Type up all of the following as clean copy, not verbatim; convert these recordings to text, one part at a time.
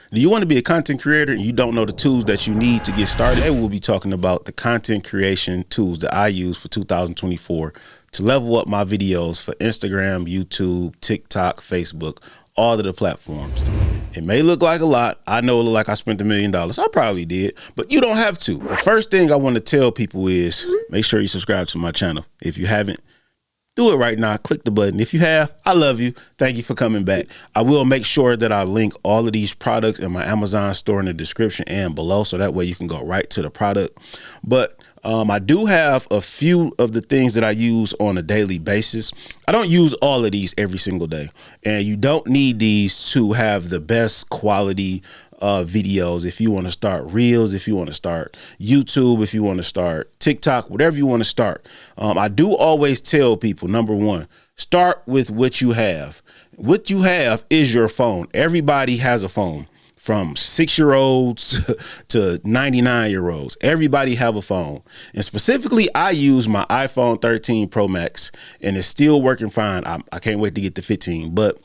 Do you want to be a content creator and you don't know the tools that you need to get started? Today we'll be talking about the content creation tools that I use for 2024 to level up my videos for Instagram, YouTube, TikTok, Facebook, all of the platforms. It may look like a lot. I know it look like I spent $1 million. I probably did, but you don't have to. The first thing I want to tell people is make sure you subscribe to my channel. If you haven't, do it right now. Click the button. If you have, I love you. Thank you for coming back. I will make sure that I link all of these products in my Amazon store in the description and below, so that way you can go right to the product. But I do have a few of the things that I use on a daily basis. I don't use all of these every single day, and you don't need these to have the best quality videos. If you want to start reels, if you want to start YouTube, if you want to start TikTok, whatever you want to start. I do always tell people, number one, start with what you have. What you have is your phone. Everybody has a phone, from 6-year-olds to 99-year-olds. Everybody have a phone. And specifically, I use my iPhone 13 Pro Max, and it's still working fine. I can't wait to get to 15, but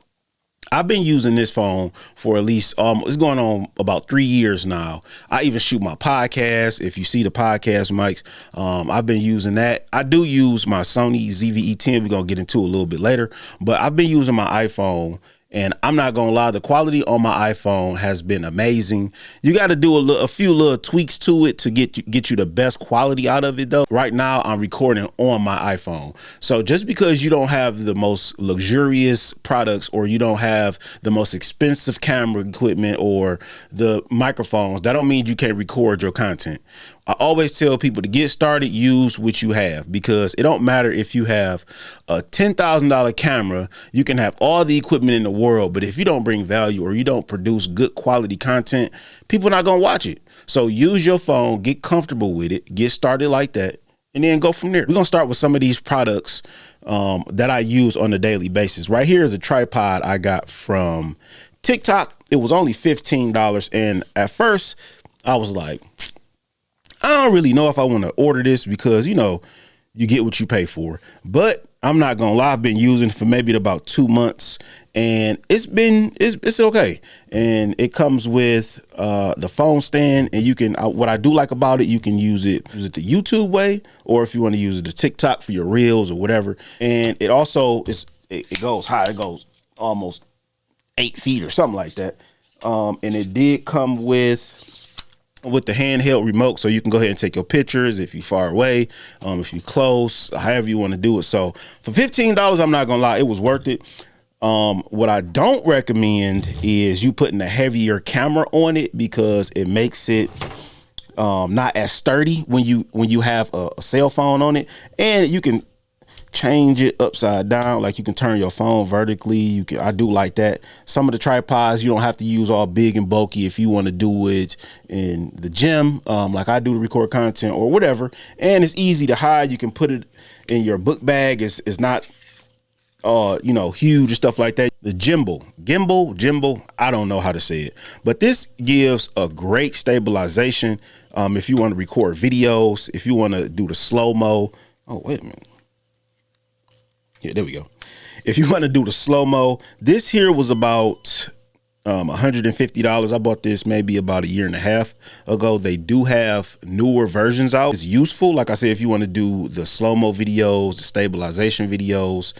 I've been using this phone for at least it's going on about 3 years now. I even shoot my podcast. If you see the podcast mics, I've been using that. I do use my Sony ZV-E10. We're going to get into it a little bit later, but I've been using my iPhone. And I'm not going to lie, the quality on my iPhone has been amazing. You got to do a few little tweaks to it to get you the best quality out of it, though. Right now, I'm recording on my iPhone. So just because you don't have the most luxurious products, or you don't have the most expensive camera equipment or the microphones, that don't mean you can't record your content. I always tell people to get started, use what you have, because it don't matter if you have a $10,000 camera. You can have all the equipment in the world, but if you don't bring value or you don't produce good quality content, people are not going to watch it. So use your phone, get comfortable with it, get started like that, and then go from there. We're going to start with some of these products that I use on a daily basis. Right here is a tripod I got from TikTok. It was only $15. And at first I was like, I don't really know if I want to order this, because, you know, you get what you pay for. But I'm not going to lie, I've been using it for maybe about 2 months, and it's okay. And it comes with the phone stand, and you can, what I do like about it, you can use it the YouTube way, or if you want to use it to TikTok for your reels or whatever. And it also it goes high. It goes almost 8 feet or something like that. And it did come with the handheld remote, so you can go ahead and take your pictures if you're far away, if you're close, however you want to do it. So for $15, I'm not gonna lie, it was worth it. What I don't recommend is you putting a heavier camera on it, because it makes it not as sturdy when you have a cell phone on it. And you can change it upside down, like you can turn your phone vertically. I do like that. Some of the tripods, you don't have to use all big and bulky if you want to do it in the gym, like I do to record content or whatever. And it's easy to hide. You can put it in your book bag. It's not you know, huge and stuff like that. The gimbal, I don't know how to say it, but this gives a great stabilization if you want to record videos, if you want to do the slow-mo. Oh, wait a minute. Yeah, there we go. If you want to do the slow-mo, this here was about $150. I bought this maybe about 1.5 years ago. They do have newer versions out. It's useful. Like I said, if you want to do the slow-mo videos, the stabilization videos,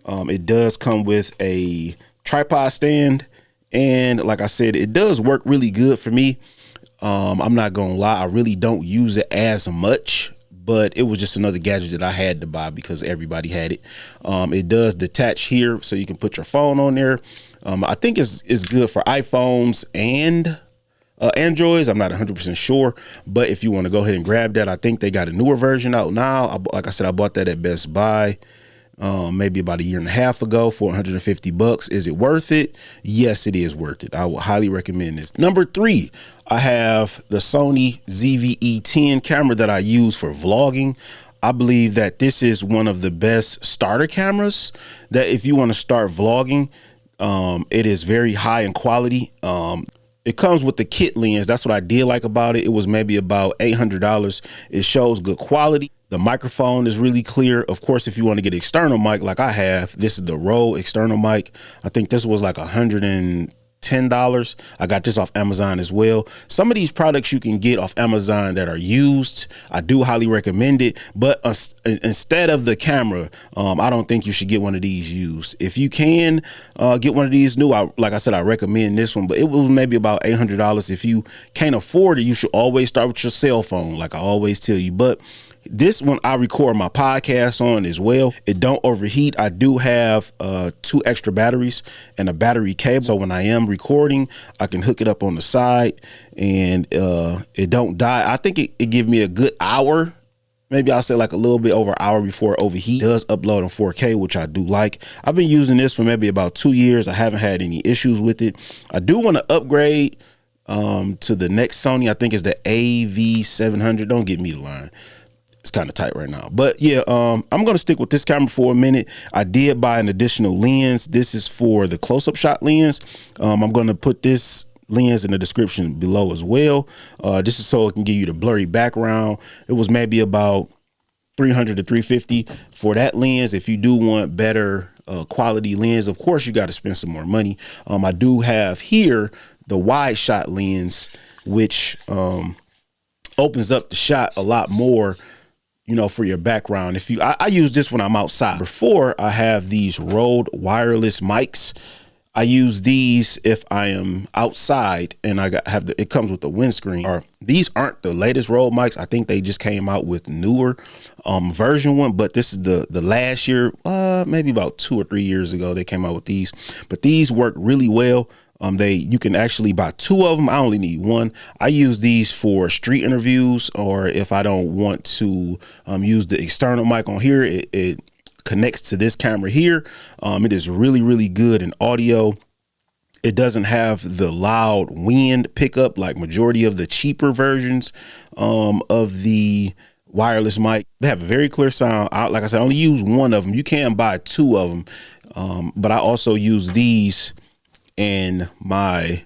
it does come with a tripod stand. And like I said, it does work really good for me. I'm not going to lie, I really don't use it as much, but it was just another gadget that I had to buy because everybody had it. It does detach here, so you can put your phone on there. I think it's good for iPhones and Androids. I'm not 100% sure, but if you want to go ahead and grab that, I think they got a newer version out now. Like I said, I bought that at Best Buy maybe about 1.5 years ago for $150. Is it worth it? Yes, it is worth it. I would highly recommend this. Number 3, I have the Sony ZV-E10 camera that I use for vlogging. I believe that this is one of the best starter cameras that if you want to start vlogging, it is very high in quality. It comes with the kit lens. That's what I did like about it. It was maybe about $800. It shows good quality. The microphone is really clear. Of course, if you want to get an external mic like I have, this is the Rode external mic. I think this was like $110 $10. I got this off Amazon as well. Some of these products you can get off Amazon that are used. I do highly recommend it, but instead of the camera, I don't think you should get one of these used. If you can get one of these new, like I said, I recommend this one, but it was maybe about $800. If you can't afford it, you should always start with your cell phone, like I always tell you. But this one I record my podcast on as well. It don't overheat. I do have 2 extra batteries and a battery cable, so when I am recording, I can hook it up on the side and it don't die. I think it give me a good hour. Maybe I'll say like a little bit over an hour before it overheat. It does upload in 4K, which I do like. I've been using this for maybe about 2 years. I haven't had any issues with it. I do want to upgrade to the next Sony. I think it's the AV700. Don't get me the line. It's kind of tight right now, but yeah, I'm going to stick with this camera for a minute. I did buy an additional lens. This is for the close-up shot lens. I'm going to put this lens in the description below as well. This is so it can give you the blurry background. It was maybe about $300 to $350 for that lens. If you do want better quality lens, of course you got to spend some more money. I do have here the wide shot lens, which opens up the shot a lot more, you know, for your background. If you, I use this when I'm outside. Before, I have these Rode wireless mics. I use these if I am outside and it comes with the windscreen. Or these aren't the latest Rode mics. I think they just came out with newer version one, but this is the last year, maybe about 2 or 3 years ago, they came out with these. But these work really well. You can actually buy 2 of them. I only need 1. I use these for street interviews, or if I don't want to use the external mic on here, it connects to this camera here. It is really, really good in audio. It doesn't have the loud wind pickup like majority of the cheaper versions of the wireless mic. They have a very clear sound. Like I said, I only use 1 of them. You can buy 2 of them, but I also use these in my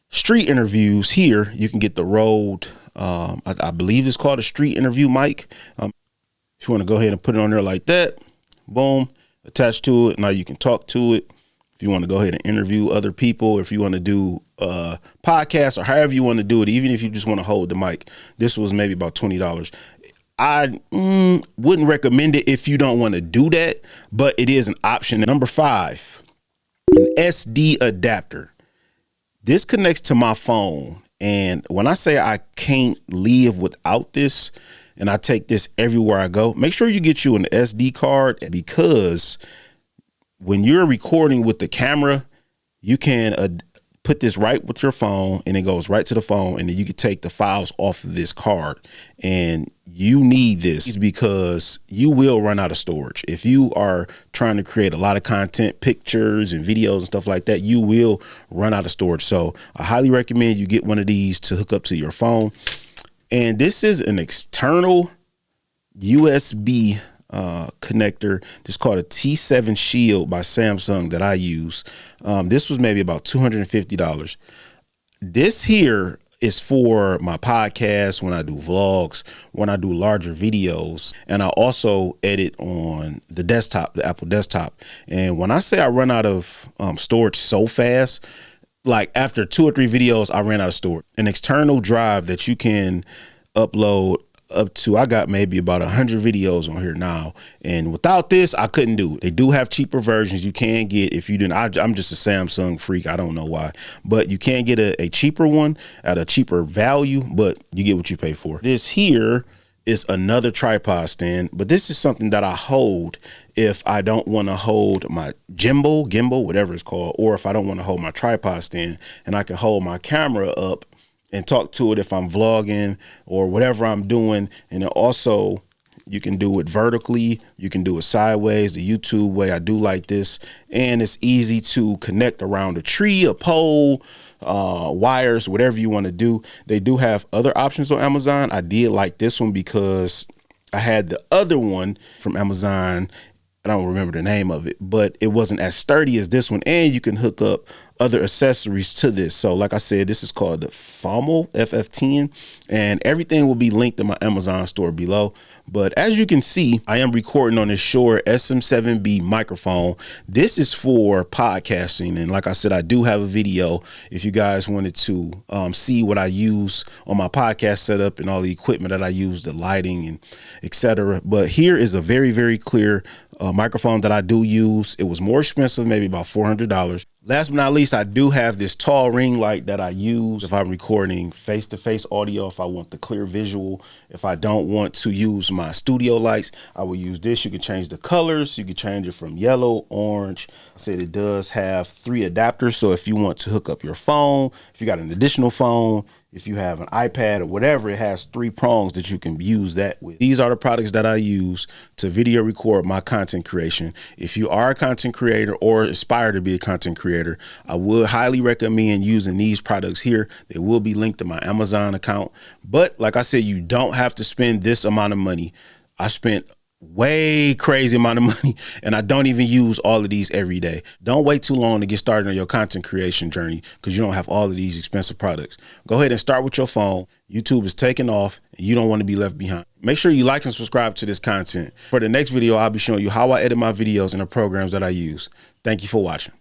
street interviews. Here you can get the Rode, I believe it's called a street interview mic. If you want to go ahead and put it on there like that, boom, attached to it. Now you can talk to it. If you want to go ahead and interview other people, if you want to do podcasts or however you want to do it, even if you just want to hold the mic, this was maybe about $20. I wouldn't recommend it if you don't want to do that, but it is an option. Number 5, an SD adapter. This connects to my phone, and when I say I can't live without this and I take this everywhere I go, make sure you get you an SD card, because when you're recording with the camera, you can put this right with your phone and it goes right to the phone, and then you can take the files off of this card. And you need this because you will run out of storage. If you are trying to create a lot of content, pictures and videos and stuff like that, you will run out of storage. So I highly recommend you get one of these to hook up to your phone. And this is an external USB connector. This is called a T7 Shield by Samsung that I use. This was maybe about $250. This here is for my podcast, when I do vlogs, when I do larger videos, and I also edit on the desktop, the Apple desktop. And when I say I run out of storage so fast, like after 2 or 3 videos, I ran out of storage. An external drive that you can upload up to, I got maybe about 100 videos on here now, and without this I couldn't do it. They do have cheaper versions you can get if you didn't. I'm just a Samsung freak, I don't know why, but you can get a cheaper one at a cheaper value, but you get what you pay for. This here is another tripod stand, but this is something that I hold if I don't want to hold my gimbal, whatever it's called, or if I don't want to hold my tripod stand, and I can hold my camera up and talk to it if I'm vlogging or whatever I'm doing. And also you can do it vertically, you can do it sideways, the YouTube way. I do like this, and it's easy to connect around a tree, a pole, wires, whatever you want to do. They do have other options on Amazon. I did like this one because I had the other one from Amazon. I don't remember the name of it, but it wasn't as sturdy as this one, and you can hook up other accessories to this. So like I said, this is called the FOMO FF10, and everything will be linked in my Amazon store below. But as you can see, I am recording on this Shure SM7B microphone. This is for podcasting, and like I said, I do have a video if you guys wanted to see what I use on my podcast setup and all the equipment that I use, the lighting and etc. But here is a very, very clear microphone that I do use. It was more expensive, maybe about $400. Last but not least, I do have this tall ring light that I use if I'm recording face-to-face audio, if I want the clear visual. If I don't want to use my studio lights, I will use this. You can change the colors. You can change it from yellow, orange. I said it does have 3 adapters. So if you want to hook up your phone, if you got an additional phone, if you have an iPad or whatever, it has 3 prongs that you can use that with. These are the products that I use to video record my content creation. If you are a content creator or aspire to be a content creator, I would highly recommend using these products here. They will be linked to my Amazon account. But like I said, you don't have to spend this amount of money. I spent way crazy amount of money, and I don't even use all of these every day. Don't wait too long to get started on your content creation journey because you don't have all of these expensive products. Go ahead and start with your phone. YouTube is taking off and you don't want to be left behind. Make sure you like and subscribe to this content. For the next video, I'll be showing you how I edit my videos and the programs that I use. Thank you for watching.